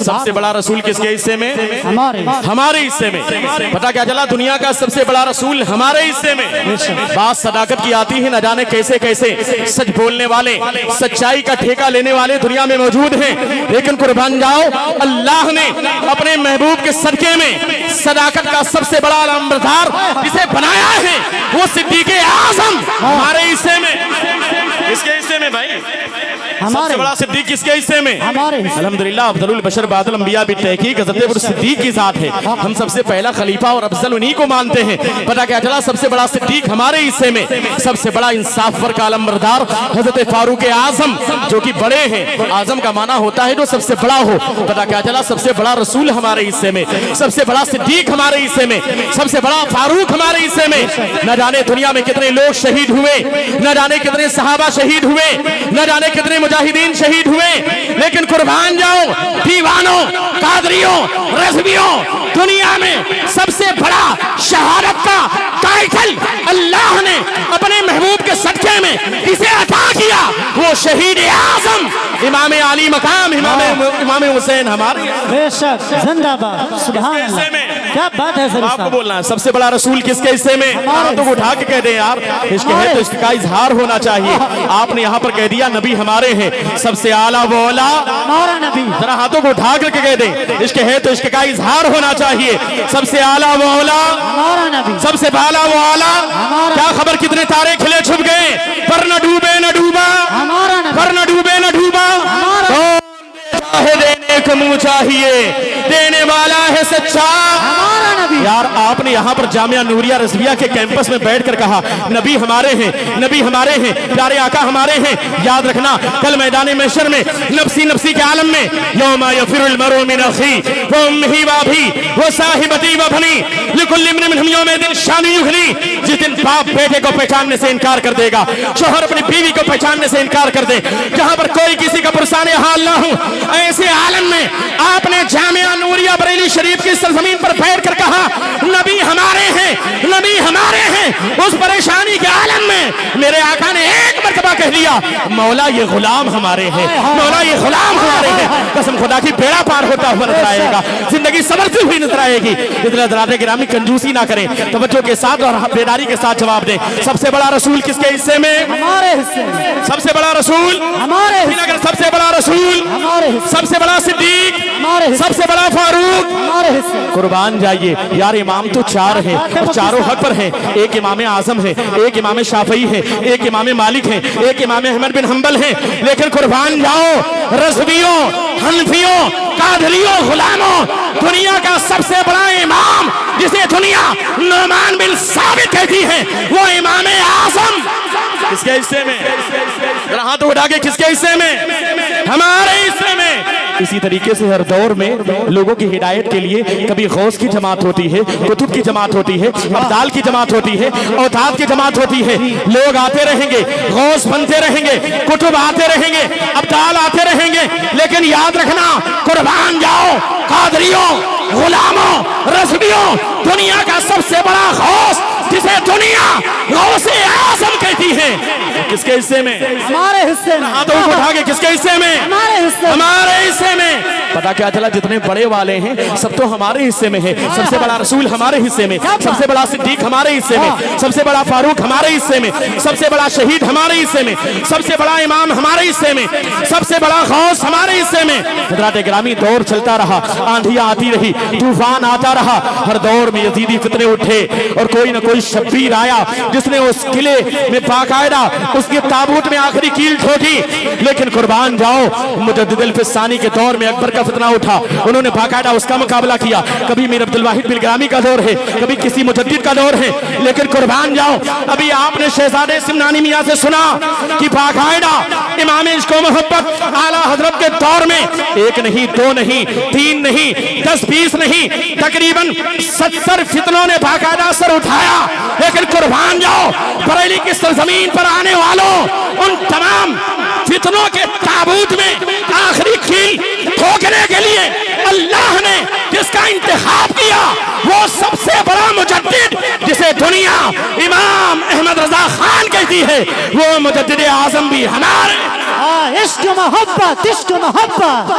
सबसे बड़ा रसूल किसके हिस्से में? हमारे हिस्से में। पता क्या चला? दुनिया का सबसे बड़ा रसूल हमारे हिस्से में। बात सदाकत की आती है, न जाने कैसे कैसे सच बोलने वाले, सच्चाई का ठेका लेने वाले दुनिया में मौजूद हैं, लेकिन कुर्बान जाओ, अल्लाह ने अपने महबूब के सदके में सदाकत का सबसे बड़ा अलमबरदार जिसे बनाया है वो सिद्दीक़ आज़म हमारे हिस्से में। किसके हिस्से में भाई? सबसे बड़ा सिद्दीक किसके हिस्से में? अल्हम्दुलिल्लाह अफज़लुल बशर बादल अंबिया भी तहकीक हज़रत सिद्दीक की ज़ात है। हम सबसे पहला खलीफा और अफजल उन्हीं को मानते हैं। पता क्या चला? सबसे बड़ा सिद्दीक हमारे हिस्से में। सबसे बड़ा इंसाफ पर का अलमबरदार हज़रत फारूक आज़म, जो कि बड़े हैं। आज़म का माना होता है जो सबसे बड़ा हो। पता क्या चला? सबसे बड़ा रसूल हमारे हिस्से में, सबसे बड़ा सिद्दीक हमारे हिस्से में, सबसे बड़ा फारूक हमारे हिस्से में। न जाने दुनिया में कितने लोग शहीद हुए, न जाने कितने सहाबा शहीद हुए, न जाने कितने मुजाहिदीन शहीद हुए, लेकिन कुर्बान जाओ दीवानों, कादरियों, रज़वियों, दुनिया में सबसे बड़ा शहादत का टाइटल अल्लाह ने अपने महबूब के सदके में इसे अता किया, वो शहीद आज़म इमाम आली मकाम इमाम हुसैन हमारे। बेशक, जिंदाबाद, सुभान अल्लाह, क्या बात है सर। आपको बोलना है सबसे बड़ा रसूल किसके हिस्से में? तो उठा के कह दे यार, इश्क है तो इश्क का इजहार होना चाहिए। आपने यहाँ पर कह दिया नबी हमारे हैं, सबसे आला वो आला हमारा नबी। जरा हाथों को उठा करके कह दे, इश्क है तो इश्क का इजहार होना चाहिए। सबसे आला वो आला हमारा नबी, सबसे आला वो आला। क्या खबर कितने तारे खिले छुप गए, पर न डूबे न डूबा हमारा नबी, पर न डूबे न डूबा। देने को मुँह चाहिए, देने वाला है सच्चा हमारा नबी। यार आपने यहाँ पर जामिया नूरिया रज़विया के कैंपस में बैठकर कहा नबी हमारे हैं, नबी हमारे हैं, प्यारे आका हमारे हैं। याद रखना कल मैदान महशर में नफ्सी नफ्सी के आलम में यौमा यफ़िरुल मरउ मिन अख़ी व उम्मिही व अबीही व साहिबती व बनी लिकुल्लि इम्रिइन मिनहुम यौमइज़िन शानु युग़नी। जिस दिन बाप बेटे को पहचानने से इनकार कर देगा, शौहर अपनी बीवी को पहचानने से इनकार कर दे, जहाँ पर कोई किसी का पुरसाने हाल ना हो, ऐसे आलम में आपने जामिया नूरिया बरेली शरीफ की सरजमीन पर बैठ कर कहा नबी हमारे हैं, नबी हमारे हैं। उस परेशानी के आलम में मेरे आका ने एक मर्तबा कह दिया मौला ये गुलाम हमारे हैं, मौला ये गुलाम हमारे हैं। कसम खुदा की बेड़ा पार होता हुआ नजर आएगा, जिंदगी संवरती हुई नजर आएगी। इतना दराते गिरामी कंजूसी ना करें, तवज्जो के साथ और बेदारी के साथ जवाब दें। सबसे बड़ा रसूल किसके हिस्से में? हमारे हिस्से में। सबसे बड़ा रसूल हमारे हिस्से, सबसे बड़ा रसूल हमारे हिस्से, सबसे बड़ा सिद्दीक हमारे हिस्से, सबसे बड़ा फारूक हमारे हिस्से। कुर्बान जाइए यार, इमाम तो चार हैं और चारों हक पर हैं। एक इमाम आजम है, एक इमाम शाफई है, एक इमाम मालिक है, एक इमाम अहमद बिन हंबल है, लेकिन कुर्बान जाओ रज़वियों, हनफियों, कादरियों, गुलामों, दुनिया का सबसे बड़ा इमाम जिसे दुनिया नुमान बिन साबित कहती है वो इमाम आजम किसके हिस्से में? हाथ उठा के किसके हिस्से में? हमारे हिस्से में। इसी तरीके से हर दौर में लोगों की हिदायत के लिए कभी गौस की जमात होती है, कुतुब की जमात होती है, अब्दाल की जमात होती है, औताद की जमात होती है। लोग आते रहेंगे, गौस बनते रहेंगे, कुतुब आते रहेंगे, अब्दाल आते रहेंगे, लेकिन याद रखना कुर्बान जाओ कादरियों, गुलामों, रज़वियों, दुनिया का सबसे बड़ा गौस जिसे दुनिया गौसे आज़म कहती है किसके हिस्से में? हमारे हिस्से में। हाथों को उठा के किसके हिस्से में? हमारे हिस्से, हमारे हिस्से में। पता क्या चला? जितने बड़े वाले हैं सब तो हमारे हिस्से में है। सबसे बड़ा रसूल हमारे हिस्से में, सबसे बड़ा सिद्दीक हमारे हिस्से में, सबसे बड़ा फारूक हमारे हिस्से में, सबसे बड़ा शहीद हमारे हिस्से में, सबसे बड़ा इमाम हमारे हिस्से में, सबसे बड़ा गौस हमारे हिस्से में। हज़रात गिरामी दौर चलता रहा, आंधियां आती रही, तूफान आता रहा, हर दौर में यजीदी फितने उठे और कोई ना कोई शब्बीर आया जिसने उस किले में बाकायदा उसके ताबूत में आखिरी कील ठोकी। लेकिन कुर्बान जाओ मुजद्दिद अल-फिसानी के दौर में अकबर का फितना उठा, उन्होंने बाकायदा उसका मुकाबला किया। कभी मीर अब्दुल वाहिद बिन गिरामी का दौर है, कभी किसी मुजद्दिद का दौर है, लेकिन कुर्बान जाओ अभी आपने शहजादे सिमनानी मियां से सुना कि बाकायदा इमाम इश्क व मोहब्बत आला हजरत के दौर में एक नहीं, दो नहीं, तीन नहीं, 10-20 नहीं, तकरीबन 70 फितनों ने बाकायदा सर उठाया। लेकिन कुर्बान जाओ बरेली की सरजमीन पर आने वालों, उन तमाम फितनों के ताबूत में आखिरी कील ठोकने के लिए अल्लाह ने जिसका इंतखाब किया वो सबसे बड़ा मुजद्दिद जिसे दुनिया इमाम अहमद रजा खान कहती है, वो मुजद्दिद आजम भी हमारे। इश्क मोहब्बत, इश्क मोहब्बत,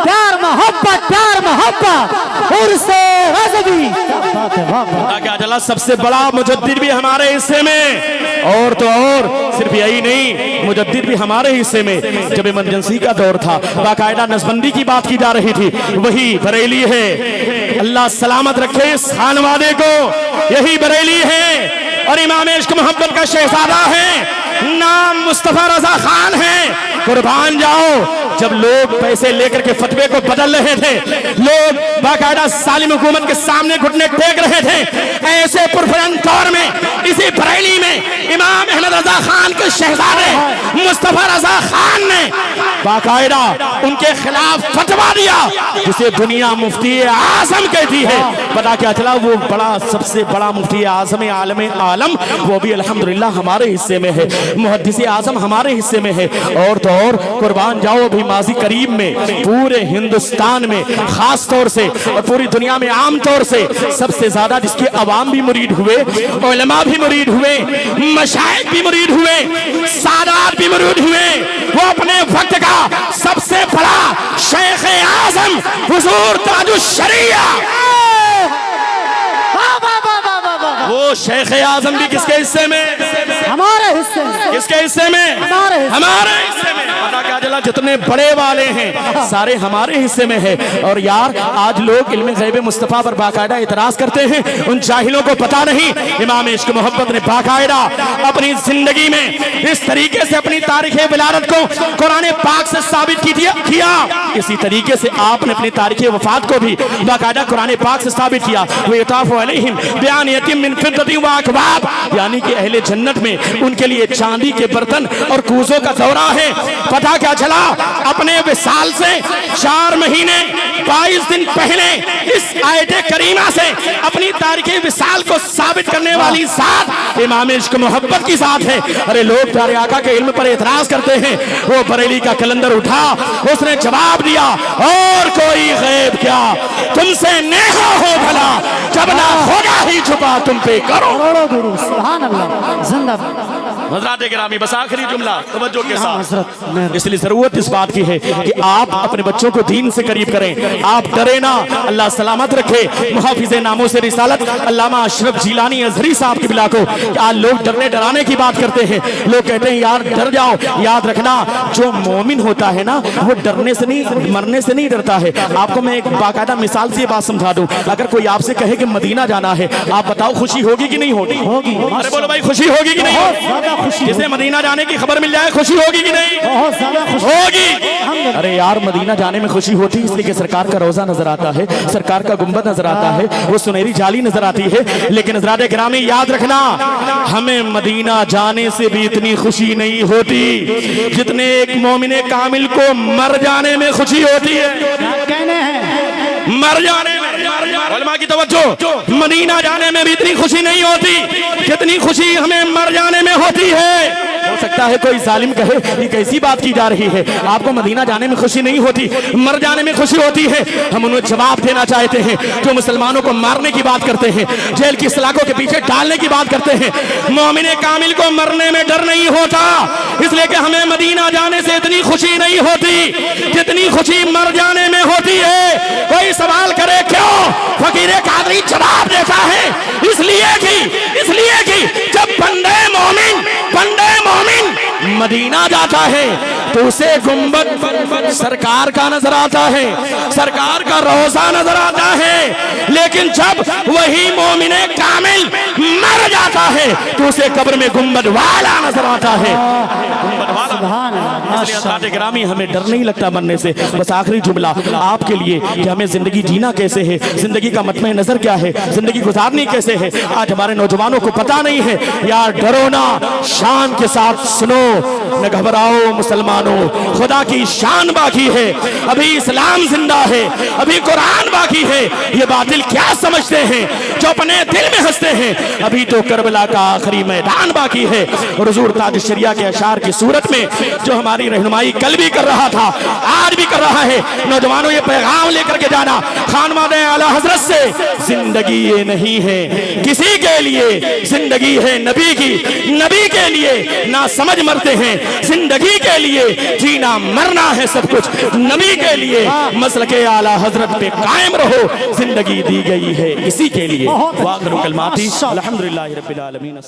प्यार मोहब्बत, प्यार मोहब्बत, उर्से गज़बी। बात है, वाह वाह। क्या चला, सबसे बड़ा मुजद्दिद भी हमारे हिस्से में। और तो और सिर्फ यही नहीं, मुजद्दिद भी हमारे हिस्से में। जब इमरजेंसी का दौर था, बाकायदा नसबंदी की बात की जा रही थी, वही बरेली है। अल्लाह सलामत रखे इस खानवादे को, यही बरेली है और इमाम इश्क मोहब्बत का शहजादा है। नाम मुस्तफा रजा खान है। कुर्बान जाओ। जब लोग पैसे लेकर के फतवे को बदल रहे थे, लोग बाकायदा सालिम हुकूमत के सामने घुटने टेक रहे थे, ऐसे पुरफरन दौर में इसी बरेली में इमाम अहमद रजा खान के शहजादे मुस्तफा रजा खान ने बाकायदा उनके खिलाफ फतवा दिया, जिसे दुनिया मुफ्ती आजम कहती है। पता क्या चला, वो बड़ा सबसे बड़ा मुफ्ती आजम आलम आलम, वो भी अल्हम्दुलिल्लाह हमारे हिस्से में है। मुहद्दिस आजम हमारे हिस्से में है। और तो और कुर्बान जाओ, अभी माजी करीब में पूरे हिंदुस्तान में खास तौर से और पूरी दुनिया में आम तौर से सबसे ज्यादा जिसके अवाम भी मुरीद हुए, उलमा भी मुरीद हुए, मशाइख भी मुरीद हुए, सादात भी मुरीद हुए, वो अपने वक्त का सबसे बड़ा शेख आजम हुजूर ताजुश शरिया, वो शेख आजम भी किसके हिस्से में? हमारे हिस्से में। किसके हिस्से में? हमारे हिस्से में। पता क्या चला, जितने बड़े वाले हैं सारे हमारे हिस्से में है। और यार आज लोग इल्म ग़ैब मुस्तफ़ा पर बाकायदा इतराज करते हैं, उन जाहिलों को पता नहीं इमाम इश्क मोहब्बत ने बाकायदा अपनी जिंदगी में इस तरीके से अपनी तारीख़ विलादत को कुरान पाक से साबित किया। इसी तरीके से आपने अपनी तारीख़ वफात को भी बाकायदा कुरान पाक से साबित किया। वो युताफ़ु अलैहिम बिआनियतिम मिन फिद्दतिन व अकवाब, यानी कि अहले जन्नत में उनके लिए चांदी के बर्तन और कूजों का दौरा है। पता क्या चला, अपने विसाल से 4 महीने 22 दिन पहले इस आयत करीमा से अपनी तारीख़ विसाल को साबित करने वाली साथ इमाम इश्क मोहब्बत की साथ है। अरे लोग प्यारे आका के इल्म पर एतराज करते हैं, वो बरेली का कलंदर उठा, उसने जवाब दिया, और कोई गैब क्या, तुमसे नेहा हो भला, जब ना होगा ही छुपा तुम पे करो। गुरु सुभान अल्लाह, जिंदाबाद। हज़रात गिरामी, बस आखिरी जुमला तवज्जो के साथ, इसलिए जरूरत इस बात की है कि आप अपने बच्चों को दीन से करीब करें, आप डरे ना। अल्लाह सलामत रखे मुहाफिज़े नामों से रिसालत अल्लामा अशरफ जिलानी अज़हरी साहब की बिला को। आज लोग डरने डराने की बात करते हैं, लोग कहते हैं यार डर जाओ। याद रखना, जो मोमिन होता है ना, वो डरने से नहीं, मरने से नहीं डरता है। आपको मैं एक बाकायदा मिसाल से बात समझा दूं। अगर कोई आपसे कहे कि मदीना जाना है, आप बताओ खुशी होगी कि नहीं होगी? होगी। अरे बोलो भाई, खुशी होगी कि नहीं होगी? जिसे मदीना जाने की खबर मिल जाए खुशी होगी कि नहीं? बहुत ज्यादा खुशी होगी। अरे यार मदीना जाने में खुशी होती है इसलिए कि सरकार का रोजा नजर आता है, सरकार का गुंबद नजर आता है, वो सुनहरी जाली नजर आती है। लेकिन हज़रात गिरामी याद रखना, हमें मदीना जाने से भी इतनी खुशी नहीं होती जितने एक मोमिने कामिल को मर जाने में खुशी होती है। कहने हैं मर जाने में, उलमा की तवज्जो, मदीना जाने में भी इतनी खुशी नहीं होती जितनी खुशी हमें मर जाने में होती है। हो सकता है कोई जालिम कहे ये कैसी बात की जा रही है, आपको मदीना जाने में खुशी नहीं होती, मर जाने में खुशी होती है। हम उन्हें जवाब देना चाहते हैं जो मुसलमानों को मारने की बात करते हैं, जेल की सलाखों के पीछे डालने की बात करते हैं। मोमिने कामिल को मरने में डर नहीं होता, इसलिए कि हमें मदीना जाने से इतनी खुशी नहीं होती जितनी खुशी मर जाने में होती है। कोई सवाल करे क्यों? फकीर कादरी जवाब देता है, इसलिए कि जब बंदे मोमिन मदीना जाता है तो उसे गुंबद सरकार का नजर आता है, सरकार का रोजा नजर आता है। लेकिन जब वही मोमिने कामिल मर जाता है तो उसे कब्र में गुंबद वाला नजर आता है। इसलिए गिरामी हमें डर नहीं लगता मरने से। बस आखिरी जुमला आपके लिए कि हमें जिंदगी जीना कैसे है, जिंदगी का मतमे नजर क्या है, जिंदगी गुजारनी कैसे है, आज हमारे नौजवानों को पता नहीं है। यार डरो ना, शान के साथ सुनो, न घबराओ मुसलमानों, खुदा की शान बाकी है, अभी इस्लाम जिंदा है, अभी कुरान बाकी है। ये बातिल क्या समझते हैं जो अपने दिल में हंसते हैं, अभी तो करबला का आखिरी मैदान बाकी है। और हुजूर ताज शरिया के अशार की सूरत में जो हमारी रहनुमाई कल भी कर रहा था, आज भी कर रहा है, नौजवानों ये पैगाम लेकर के जाना खानवादे आला हजरत से, जिंदगी ये नहीं है किसी के लिए, जिंदगी है नबी की, नबी के लिए ना समझ मरते हैं, जिंदगी के लिए जीना मरना है सब कुछ नबी के लिए। मसलके आला हजरत पे कायम रहो, जिंदगी दी गई है इसी के लिए। वाक़िअ कलमाती अल्हम्दुलिल्लाहि रब्बिल आलमीन।